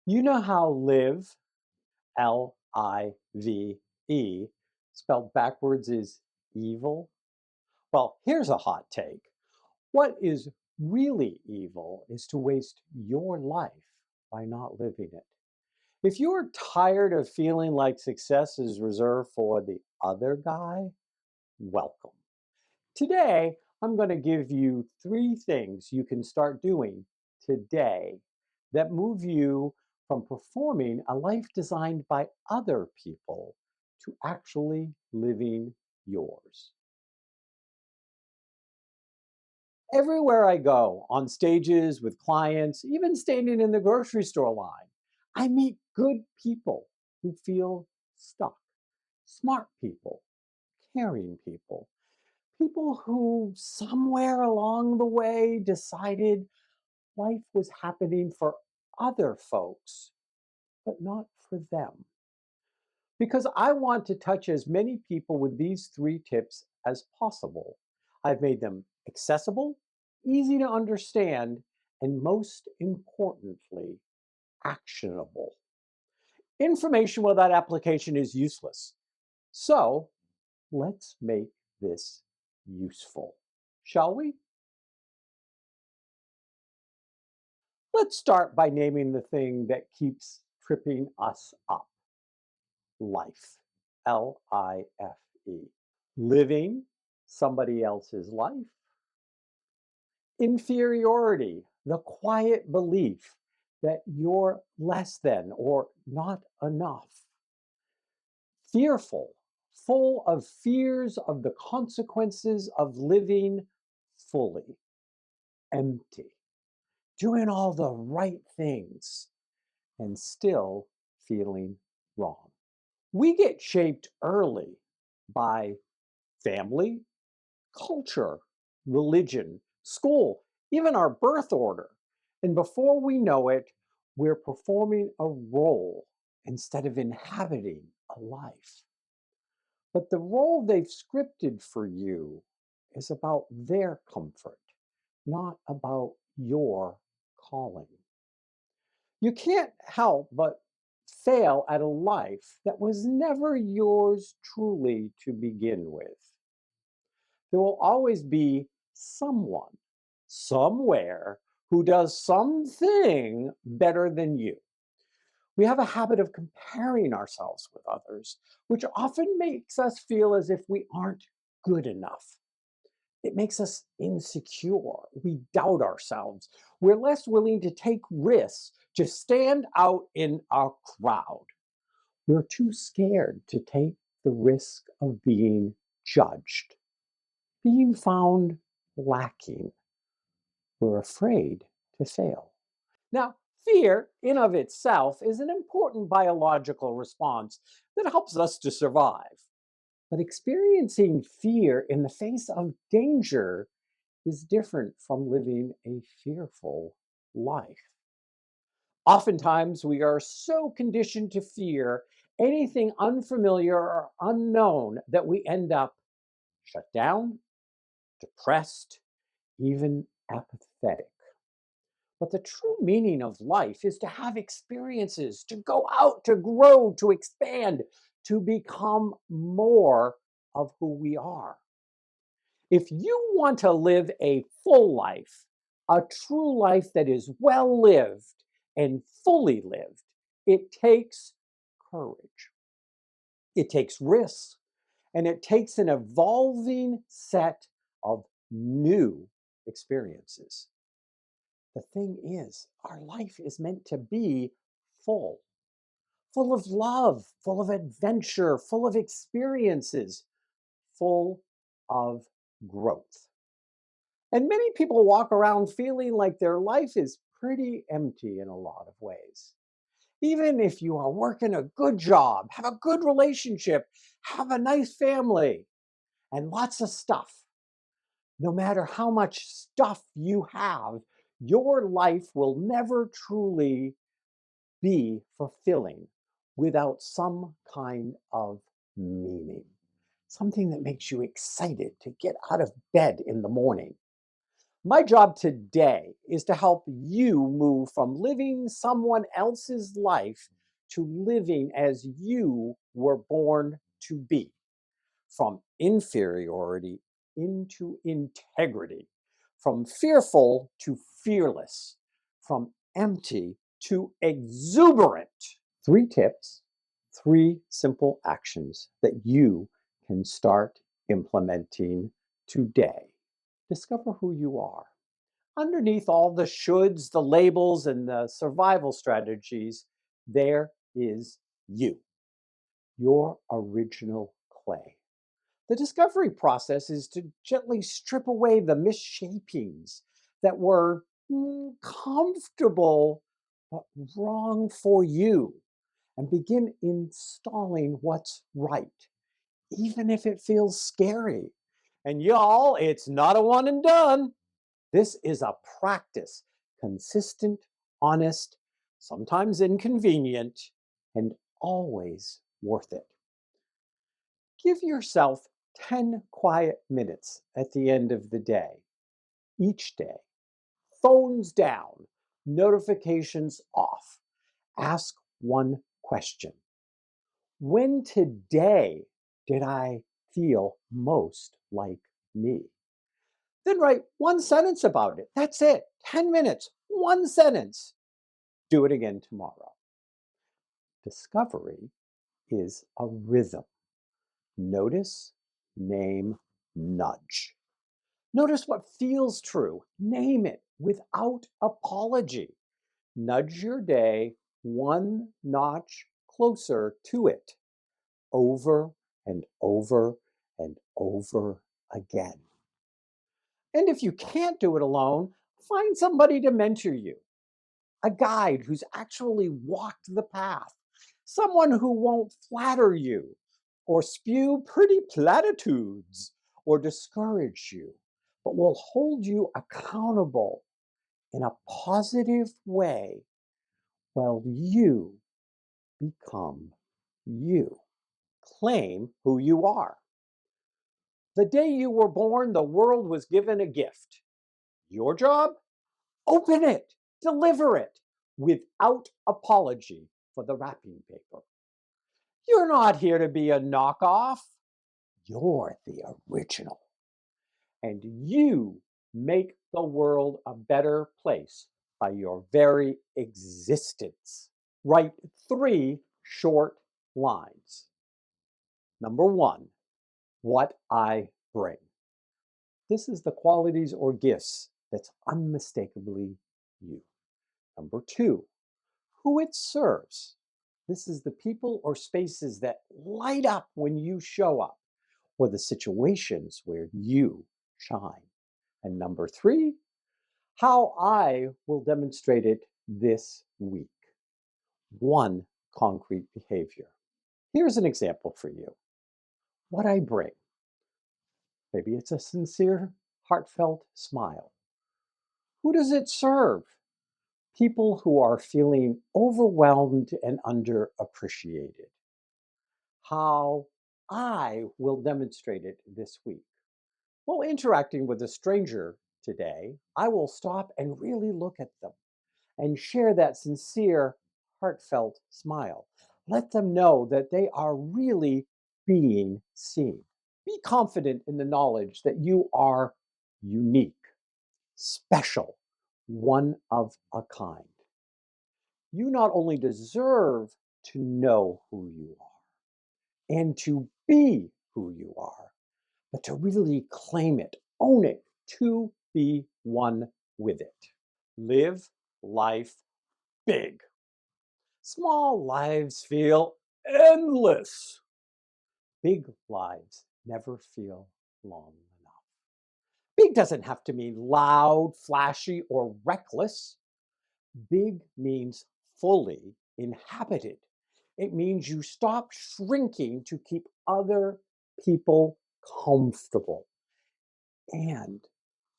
You know how live, Live, spelled backwards is evil? Well, here's a hot take. What is really evil is to waste your life by not living it. If you're tired of feeling like success is reserved for the other guy, welcome. Today, I'm going to give you three things you can start doing today that move you from performing a life designed by other people to actually living yours. Everywhere I go, on stages with clients, even standing in the grocery store line, I meet good people who feel stuck, smart people, caring people, people who somewhere along the way decided life was happening for other folks, but not for them. Because I want to touch as many people with these three tips as possible. I've made them accessible, easy to understand, and most importantly, actionable. Information without application is useless. So let's make this useful, shall we? Let's start by naming the thing that keeps tripping us up: life. Life. Living somebody else's life. Inferiority, the quiet belief that you're less than or not enough. Fearful, full of fears of the consequences of living fully. Empty, doing all the right things and still feeling wrong. We get shaped early by family, culture, religion, school, even our birth order. And before we know it, we're performing a role instead of inhabiting a life. But the role they've scripted for you is about their comfort, not about your calling. You can't help but fail at a life that was never yours truly to begin with. There will always be someone, somewhere, who does something better than you. We have a habit of comparing ourselves with others, which often makes us feel as if we aren't good enough. It makes us insecure. We doubt ourselves. We're less willing to take risks to stand out in a crowd. We're too scared to take the risk of being judged, being found lacking. We're afraid to fail. Now, fear in of itself is an important biological response that helps us to survive. But experiencing fear in the face of danger is different from living a fearful life. Oftentimes, we are so conditioned to fear anything unfamiliar or unknown that we end up shut down, depressed, even apathetic. But the true meaning of life is to have experiences, to go out, to grow, to expand, to become more of who we are. If you want to live a full life, a true life that is well lived and fully lived, it takes courage. It takes risks, and it takes an evolving set of new experiences. The thing is, our life is meant to be full, full of love, full of adventure, full of experiences, full of growth. And many people walk around feeling like their life is pretty empty in a lot of ways. Even if you are working a good job, have a good relationship, have a nice family, and lots of stuff, no matter how much stuff you have, your life will never truly be fulfilling without some kind of meaning, something that makes you excited to get out of bed in the morning. My job today is to help you move from living someone else's life to living as you were born to be, from inferiority into integrity, from fearful to fearless, from empty to exuberant. 3 tips, 3 simple actions that you can start implementing today. Discover who you are. Underneath all the shoulds, the labels, and the survival strategies, there is you, your original clay. The discovery process is to gently strip away the misshapings that were comfortable but wrong for you and begin installing what's right, even if it feels scary. And y'all, it's not a one and done. This is a practice, consistent, honest, sometimes inconvenient, and always worth it. Give yourself 10 quiet minutes at the end of the day, each day. Phones down, notifications off. Ask one question. When today did I feel most like me? Then write one sentence about it. That's it. 10 minutes, one sentence. Do it again tomorrow. Discovery is a rhythm. Notice, name, nudge. Notice what feels true. Name it without apology. Nudge your day one notch closer to it, over and over and over again. And if you can't do it alone, find somebody to mentor you, a guide who's actually walked the path, someone who won't flatter you or spew pretty platitudes or discourage you, but will hold you accountable in a positive way while you become you. Claim who you are. The day you were born, the world was given a gift. Your job? Open it, deliver it without apology for the wrapping paper. You're not here to be a knockoff. You're the original. And you make the world a better place by your very existence. Write 3 short lines. Number 1, what I bring. This is the qualities or gifts that's unmistakably you. Number 2, who it serves. This is the people or spaces that light up when you show up, or the situations where you shine. And number 3, how I will demonstrate it this week. 1 concrete behavior. Here's an example for you. What I bring. Maybe it's a sincere, heartfelt smile. Who does it serve? People who are feeling overwhelmed and underappreciated. How I will demonstrate it this week. While interacting with a stranger today, I will stop and really look at them and share that sincere, heartfelt smile. Let them know that they are really being seen. Be confident in the knowledge that you are unique, special, one of a kind. You not only deserve to know who you are and to be who you are, but to really claim it, own it, to be one with it. Live life big. Small lives feel endless. Big lives never feel long enough. Big doesn't have to mean loud, flashy, or reckless. Big means fully inhabited. It means you stop shrinking to keep other people comfortable and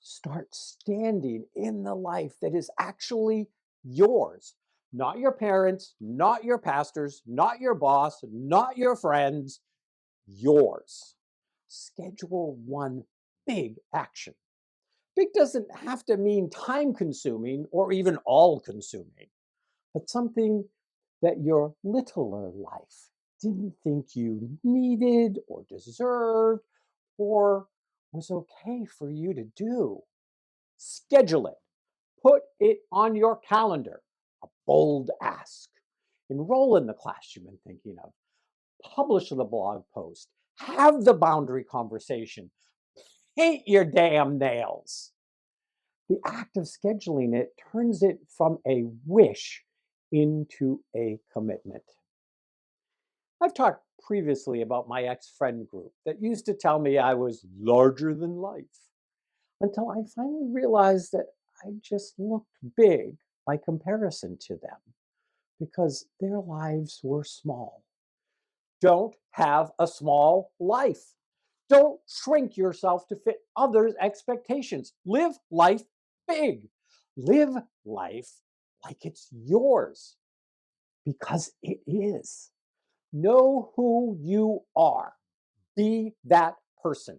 start standing in the life that is actually yours. Not your parents, not your pastors, not your boss, not your friends, yours. Schedule one big action. Big doesn't have to mean time consuming or even all consuming, but something that your littler life didn't think you needed or deserved or was okay for you to do. Schedule it. Put it on your calendar. A bold ask. Enroll in the class you've been thinking of. Publish the blog post. Have the boundary conversation. Paint your damn nails. The act of scheduling it turns it from a wish into a commitment. I've talked previously about my ex friend group that used to tell me I was larger than life until I finally realized that I just looked big by comparison to them because their lives were small. Don't have a small life. Don't shrink yourself to fit others' expectations. Live life big. Live life like it's yours because it is. Know who you are. Be that person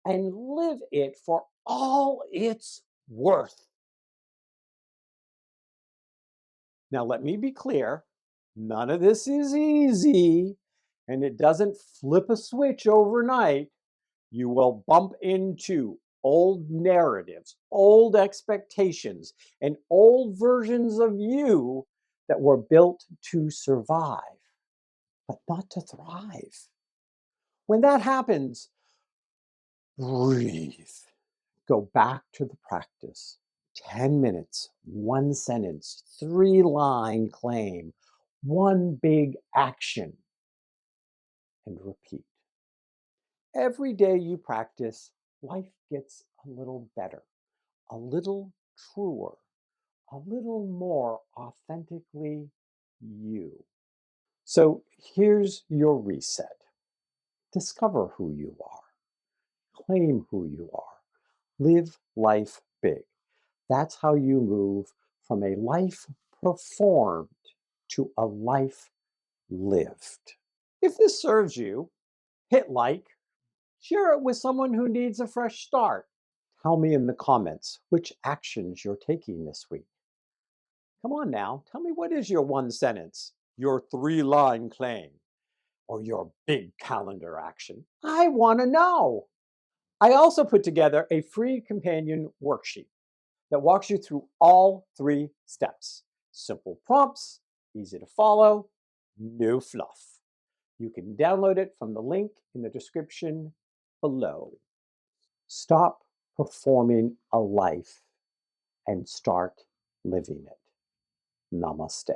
and live it for all it's worth. Now, let me be clear, none of this is easy and it doesn't flip a switch overnight. You will bump into old narratives, old expectations, and old versions of you that were built to survive, but not to thrive. When that happens, breathe. Go back to the practice. 10 minutes, one sentence, 3-line claim, one big action, and repeat. Every day you practice, life gets a little better, a little truer, a little more authentically you. So here's your reset. Discover who you are, claim who you are, live life big. That's how you move from a life performed to a life lived. If this serves you, hit like, share it with someone who needs a fresh start. Tell me in the comments which actions you're taking this week. Come on now, tell me what is your one sentence, your 3-line claim, or your big calendar action. I want to know. I also put together a free companion worksheet that walks you through all 3 steps. Simple prompts, easy to follow, no fluff. You can download it from the link in the description below. Stop performing a life and start living it. Namaste.